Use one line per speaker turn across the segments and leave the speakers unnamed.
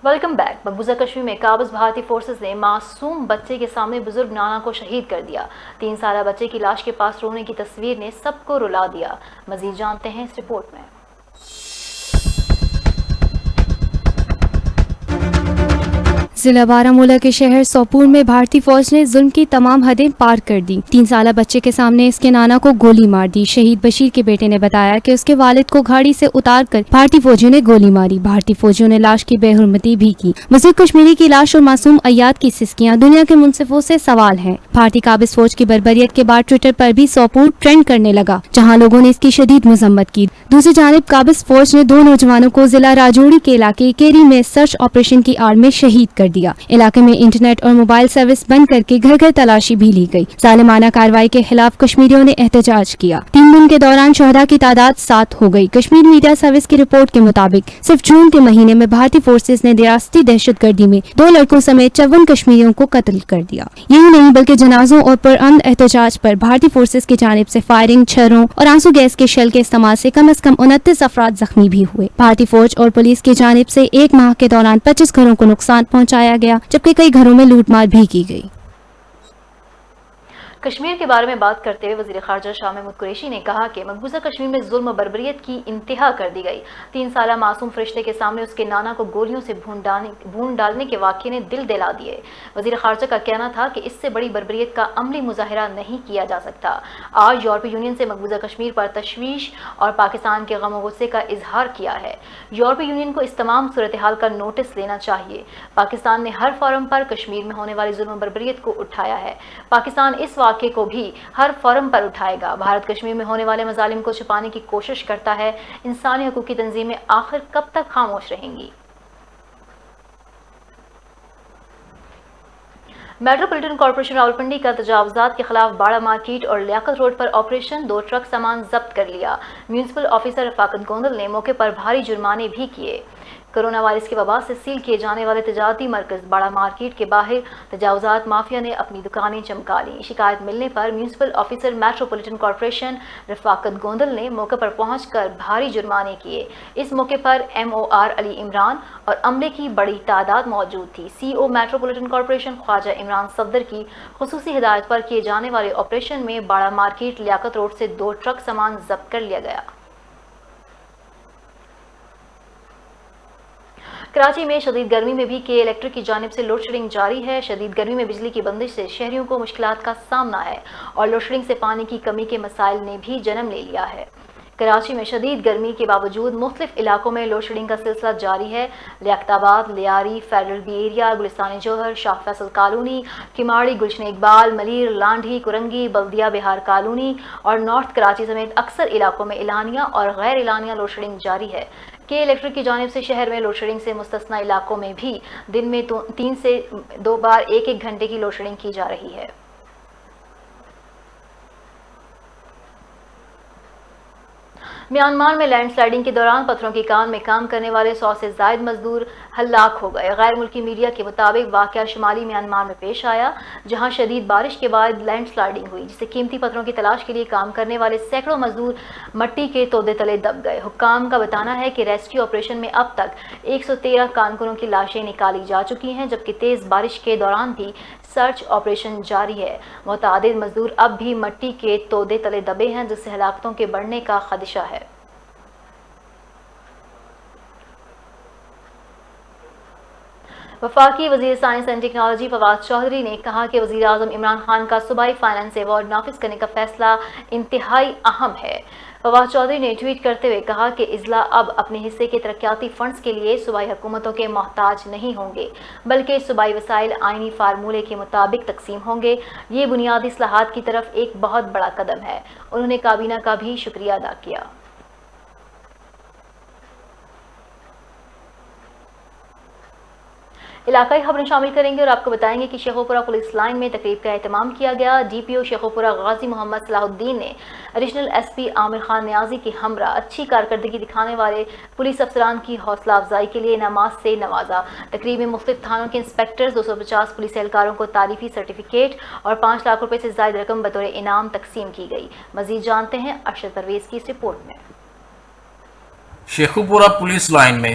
Welcome back. مقبوضہ کشمیر میں قابض بھارتی فورسز نے معصوم بچے کے سامنے بزرگ نانا کو شہید کر دیا۔ 3 سالہ بچے کی لاش کے پاس رونے کی تصویر نے سب کو رلا دیا۔ مزید جانتے ہیں اس رپورٹ میں۔
ضلع بارہمولہ کے شہر سوپور میں بھارتی فوج نے ظلم کی تمام حدیں پار کر دی۔ 3 سالہ بچے کے سامنے اس کے نانا کو گولی مار دی۔ شہید بشیر کے بیٹے نے بتایا کہ اس کے والد کو گاڑی سے اتار کر بھارتی فوجیوں نے گولی ماری۔ بھارتی فوجیوں نے لاش کی بے حرمتی بھی کی۔ بزرگ کشمیری کی لاش اور معصوم عیاد کی سسکیاں دنیا کے منصفوں سے سوال ہیں۔ بھارتی قابض فوج کی بربریت کے بعد ٹویٹر پر بھی سوپور ٹرینڈ کرنے لگا، جہاں لوگوں نے اس کی شدید مذمت کی۔ دوسری جانب قابض فوج نے 2 نوجوانوں کو ضلع راجوری کے علاقے کیری میں سرچ آپریشن کی آڑ میں شہید کر دیا۔ علاقے میں انٹرنیٹ اور موبائل سروس بند کر کے گھر گھر تلاشی بھی لی گئی۔ ظالمانہ کارروائی کے خلاف کشمیریوں نے احتجاج کیا۔ 3 دن کے دوران شہداء کی تعداد 7 ہو گئی۔ کشمیر میڈیا سروس کی رپورٹ کے مطابق صرف جون کے مہینے میں بھارتی فورسز نے ریاستی دہشت گردی میں 2 لڑکوں سمیت 54 کشمیریوں کو قتل کر دیا۔ یہی نہیں بلکہ جنازوں اور پرامن احتجاج پر بھارتی فورسز کی جانب سے فائرنگ، چھروں اور آنسو گیس کے شیل کے استعمال سے کم از کم 29 افراد زخمی بھی ہوئے۔ بھارتی فوج اور پولیس کی جانب سے 1 ماہ کے دوران 25 گھروں کو نقصان پہنچایا گیا، جبکہ کئی گھروں میں لوٹ مار بھی کی گئی۔
کشمیر کے بارے میں بات کرتے ہوئے وزیر خارجہ شاہ محمود قریشی نے کہا کہ مقبوضہ کشمیر میں ظلم و بربریت کی انتہا کر دی گئی۔ 3 سالہ معصوم فرشتے کے سامنے اس کے نانا کو گولیوں سے بھون ڈالنے کے واقعے نے دل دہلا دیے۔ وزیر خارجہ کا کہنا تھا کہ اس سے بڑی بربریت کا عملی مظاہرہ نہیں کیا جا سکتا۔ آج یورپی یونین سے مقبوضہ کشمیر پر تشویش اور پاکستان کے غم و غصے کا اظہار کیا ہے۔ یورپی یونین کو اس تمام صورتحال کا نوٹس لینا چاہیے۔ پاکستان نے ہر فورم پر کشمیر میں ہونے والی ظلم و بربریت کو اٹھایا ہے۔ پاکستان اس واقعے کو بھی ہر فورم پر اٹھائے گا۔ بھارت کشمیر میں ہونے والے مظالم کو چھپانے کی کوشش کرتا ہے۔ انسانی حقوق کی تنظیمیں آخر کب تک خاموش رہیں گی؟ میٹروپولیٹن کارپوریشن راولپنڈی کا تجاوزات کے خلاف باڑہ مارکیٹ اور لیاقت روڈ پر آپریشن، 2 ٹرک سامان ضبط کر لیا۔ میونسپل آفیسر رفاقت گوندل نے موقع پر بھاری جرمانے بھی کیے۔ کرونا وائرس کی وبا سے سیل کیے جانے والے تجارتی مرکز باڑہ مارکیٹ کے باہر تجاوزات مافیا نے اپنی دکانیں چمکا لیں۔ شکایت ملنے پر میونسپل آفیسر میٹروپولیٹن کارپوریشن رفاقت گوندل نے موقع پر پہنچ کر بھاری جرمانے کیے۔ اس موقع پر MOR علی عمران اور عملے کی بڑی تعداد موجود تھی۔ CO میٹروپولیٹن کارپوریشن خواجہ عمران صفدر کی خصوصی ہدایت پر کیے جانے والے آپریشن میں باڑہ مارکیٹ لیاقت روڈ سے 2 ٹرک سامان ضبط کر لیا گیا۔ کراچی میں شدید گرمی میں بھی کے الیکٹرک کی جانب سے لوڈ شیڈنگ جاری ہے۔ شدید گرمی میں بجلی کی بندش سے شہریوں کو مشکلات کا سامنا ہے اور لوڈ شیڈنگ سے پانی کی کمی کے مسائل نے بھی جنم لے لیا ہے۔ کراچی میں شدید گرمی کے باوجود مختلف علاقوں میں لوڈ شیڈنگ کا سلسلہ جاری ہے۔ لیاقت آباد، Lyari, federal be area, Gulistan Johar, Shah Faisal colony, کماڑی، Gulshan Iqbal, Malir, Landhi, Korangi, بلدیہ بہار کالونی اور نارتھ کراچی سمیت اکثر علاقوں میں اعلانیہ اور غیر اعلانیہ لوڈ شیڈنگ جاری ہے۔ کے الیکٹرک کی جانب سے شہر میں لوڈ شیڈنگ سے مستثنی علاقوں میں بھی دن میں 3 سے 2 بار 1-1 گھنٹے کی لوڈ شیڈنگ کی جا رہی ہے۔ میانمار میں لینڈ سلائیڈنگ کے دوران پتھروں کی کان میں کام کرنے والے 100 سے زائد مزدور ہلاک ہو گئے۔ غیر ملکی میڈیا کے مطابق واقعہ شمالی میانمار میں پیش آیا، جہاں شدید بارش کے بعد لینڈ سلائیڈنگ ہوئی، جس سے قیمتی پتھروں کی تلاش کے لیے کام کرنے والے سینکڑوں مزدور مٹی کے تودے تلے دب گئے۔ حکام کا بتانا ہے کہ ریسکیو آپریشن میں اب تک 113 کارکنوں کی لاشیں نکالی جا چکی ہیں، جبکہ تیز بارش کے دوران بھی سرچ آپریشن جاری ہے۔ متعدد مزدور اب بھی مٹی کے تودے تلے دبے ہیں، جس سے ہلاکتوں کے بڑھنے کا خدشہ ہے۔ وفاقی وزیر science and technology Fawad Chaudhry نے کہا کہ وزیر اعظم عمران خان کا صوبائی فائنانس ایوارڈ نافذ کرنے کا فیصلہ انتہائی اہم ہے۔ فواد چودھری نے ٹویٹ کرتے ہوئے کہا کہ اضلاع اب اپنے حصے کے ترقیاتی فنڈز کے لیے صوبائی حکومتوں کے محتاج نہیں ہوں گے، بلکہ صوبائی وسائل آئینی فارمولے کے مطابق تقسیم ہوں گے۔ یہ بنیادی اصلاحات کی طرف ایک بہت بڑا قدم ہے۔ انہوں نے کابینہ کا بھی شکریہ ادا کیا۔ علاقائی خبریں شامل کریں گے اور آپ کو بتائیں گے کہ شیخوپورہ پولیس لائن میں تقریب کا اہتمام کیا گیا۔ DPO شیخوپورہ غازی محمد صلاح الدین نے ایڈیشنل SP عامر خان نیازی کی ہمراہ اچھی کارکردگی دکھانے والے پولیس افسران کی حوصلہ افزائی کے لیے انعامات سے نوازا۔ تقریب میں مختلف تھانوں کے انسپکٹرز، 250 پولیس اہلکاروں کو تعریفی سرٹیفکیٹ اور 5 لاکھ روپے سے زائد رقم بطور انعام تقسیم کی گئی۔ مزید جانتے ہیں ارشد پرویز کی اس رپورٹ میں۔
شیخوپورہ پولیس لائن میں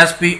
SP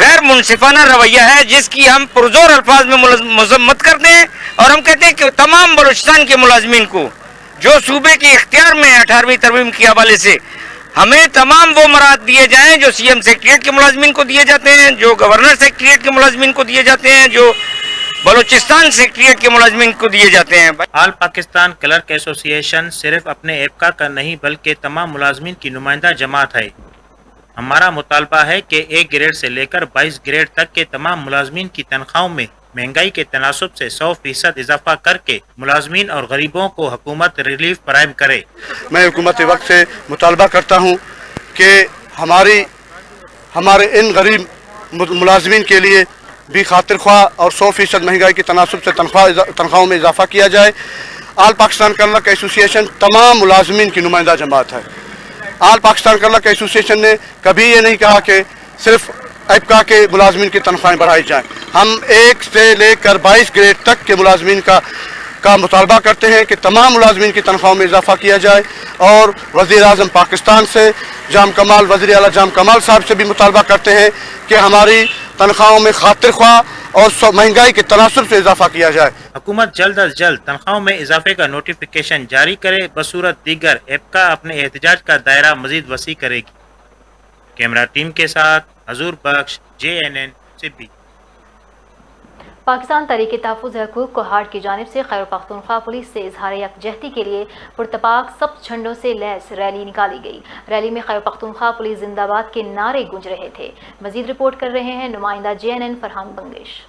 غیر منصفانہ رویہ ہے جس کی ہم پرزور الفاظ میں مذمت کرتے ہیں، اور ہم کہتے ہیں کہ تمام بلوچستان کے ملازمین کو جو صوبے کے اختیار میں 18ویں ترمیم کے حوالے سے ہمیں تمام وہ مراحت دیے جائیں جو سی ایم سیکریٹریٹ کے ملازمین کو دیے جاتے ہیں، جو گورنر سیکریٹریٹ کے ملازمین کو دیے جاتے ہیں، جو بلوچستان سیکریٹریٹ کے ملازمین کو دیے جاتے ہیں۔
آل پاکستان کلرک ایسوسی ایشن صرف اپنے ایپکا کا نہیں بلکہ تمام ملازمین کی نمائندہ جماعت ہے۔ ہمارا مطالبہ ہے کہ 1 گریڈ سے لے کر 22 گریڈ تک کے تمام ملازمین کی تنخواہوں میں مہنگائی کے تناسب سے 100% اضافہ کر کے ملازمین اور غریبوں کو حکومت ریلیف فراہم کرے۔
میں حکومت وقت سے مطالبہ کرتا ہوں کہ ہمارے ان غریب ملازمین کے لیے بھی خاطر خواہ اور 100% مہنگائی کے تناسب سے تنخواہوں میں اضافہ کیا جائے۔ آل پاکستان کلرک ایسوسی ایشن تمام ملازمین کی نمائندہ جماعت ہے۔ آل پاکستان کلرک ایسوسی ایشن نے کبھی یہ نہیں کہا کہ صرف ایپکا کے ملازمین کی تنخواہیں بڑھائی جائیں۔ ہم 1 سے لے کر 22 گریڈ تک کے ملازمین کا مطالبہ کرتے ہیں کہ تمام ملازمین کی تنخواہوں میں اضافہ کیا جائے، اور وزیر اعظم پاکستان سے وزیر اعلیٰ جام کمال صاحب سے بھی مطالبہ کرتے ہیں کہ ہماری تنخواہوں میں خاطر خواہ اور مہنگائی کے تناسب سے اضافہ کیا جائے۔
حکومت جلد از جلد تنخواہوں میں اضافے کا نوٹیفیکیشن جاری کرے، بصورت دیگر ایپکا اپنے احتجاج کا دائرہ مزید وسیع کرے گی۔ کیمرہ ٹیم کے ساتھ حضور بخش، JNN سبی۔
پاکستان تحریک تحفظ حقوق کوہاٹ کی جانب سے خیبر پختونخوا پولیس سے اظہار یکجہتی کے لیے پرتپاک سب جھنڈوں سے لیس ریلی نکالی گئی۔ ریلی میں خیبر پختونخوا پولیس زندہ باد کے نعرے گونج رہے تھے۔ مزید رپورٹ کر رہے ہیں نمائندہ JNN فرحان بنگش۔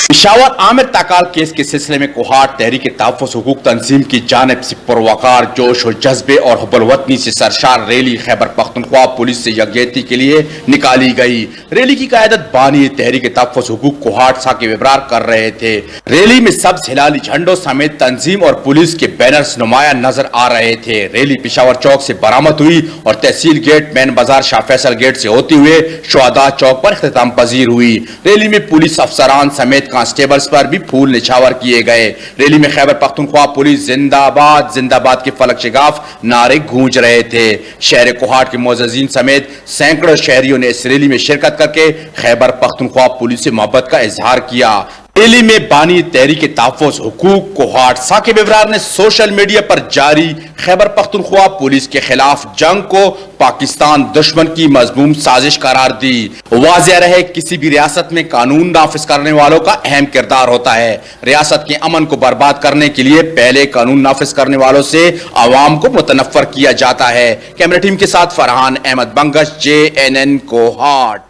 پشاور عامر تاکال کیس کے سلسلے میں کوہاٹ تحریک تحفظ حقوق تنظیم کی جانب سے پروقار جوش و جذبے اور حب الوطنی سے سرشار ریلی خیبر پختونخوا پولیس سے یکجہتی کے لیے نکالی گئی۔ ریلی کی قیادت بانی تحریک تحفظ حقوق کوہاٹ ثاقب ابرار کر رہے تھے۔ ریلی میں سبز ہلالی جھنڈوں سمیت تنظیم اور پولیس کے بینرز نمایاں نظر آ رہے تھے۔ ریلی پشاور چوک سے برآمد ہوئی اور تحصیل گیٹ، مین بازار، شاہ فیصل گیٹ سے ہوتے ہوئے شہداء چوک پر اختتام پذیر ہوئی۔ ریلی میں پولیس افسران سمیت کانسٹیبلز پر بھی پھول نچھاور کیے گئے۔ ریلی میں خیبر پختونخوا پولیس زندہ باد کے فلک شگاف نعرے گونج رہے تھے۔ شہر کوہاٹ کے معززین سمیت سینکڑوں شہریوں نے اس ریلی میں شرکت کر کے خیبر پختونخوا پولیس سے محبت کا اظہار کیا۔ ریلی میں بانی تحریک تحفظ حقوق کوہاٹ ثاقب ابرار نے سوشل میڈیا پر جاری خیبر پختونخوا پولیس کے خلاف جنگ کو پاکستان دشمن کی مذموم سازش قرار دی۔ واضح رہے کسی بھی ریاست میں قانون نافذ کرنے والوں کا اہم کردار ہوتا ہے۔ ریاست کے امن کو برباد کرنے کے لیے پہلے قانون نافذ کرنے والوں سے عوام کو متنفر کیا جاتا ہے۔ کیمرہ ٹیم کے ساتھ فرحان احمد بنگش، JNN کوہاٹ۔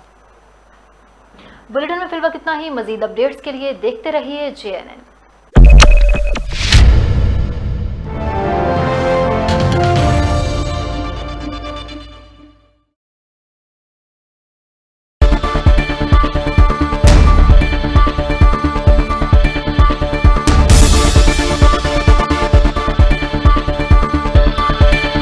بلیٹن میں فی الوقت اتنا ہی۔ مزید اپڈیٹس کے لیے دیکھتے رہیے JNN۔